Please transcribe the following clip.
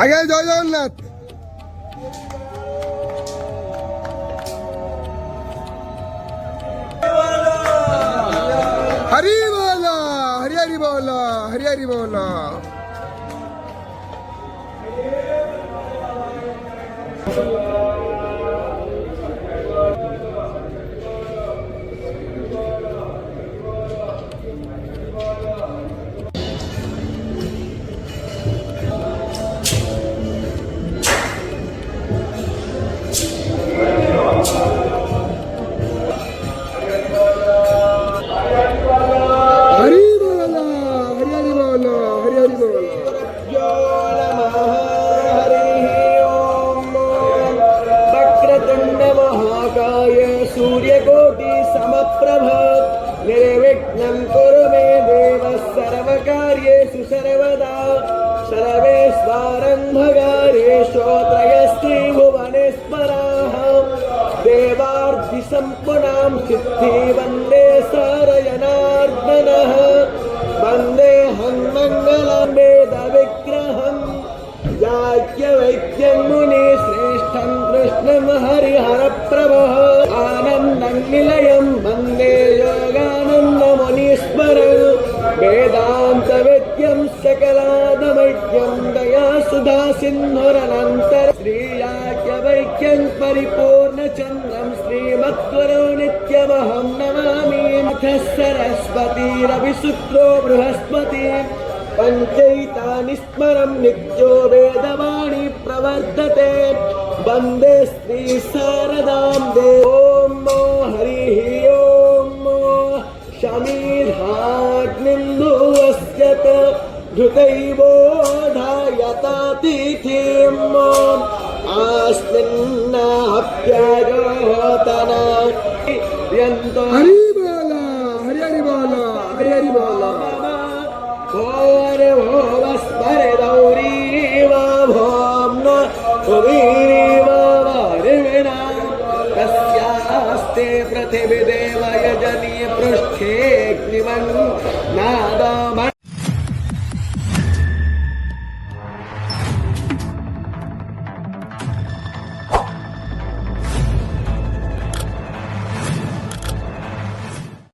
আগে জয় জগন্নাথ। হরি বল, হরি হরি বল, হরি হরি বল। सूर्यकोटि समप्रभ निर्विघ्नं कुरु मे देव सर्वकार्येषु सर्वदा सर्वेश्वरन्धकारेषु त्रयस्त्रिभुवनेश्वराः देवार्थिसम्पूर्णां सिद्धि वन्दे सारजनार्दनः वन्देऽहं मङ्गलं वेदविग्रहम् याज्ञवल्क्यं मुनिश्रेष्ठं कृष्णं हरिहरप्रभः आनन्दं निलयं वन्दे योगानन्दमुनीश्वरं वेदान्तवेद्यं सकलादमैक्यं दयासुधा सिन्धुरनन्तर श्रीयाज्ञवल्क्यं परिपूर्णचन्द्रं श्रीमद्गुरो नित्यमहं नमामि अथ सरस्वतीरविशुक्रो बृहस्पति पंचैतानि स्मरं नित्यो वेदवाणी प्रवर्तते वन्दे श्री शारदां देवीं। ॐ हरिः ॐ शमीधाग्निन्दुवस्यत धृतैवोधायतातिथिम् आस्मिन्नाप्यायोतना हरि बोल, हरि हरि बोल, हरि हरि बोल। भोरभोवस्मरे गौरीव भोम्न भुवीव वारिणा तस्यास्ते पृथिवीदेव यजनीय पृष्ठेऽग्निमन् नादम।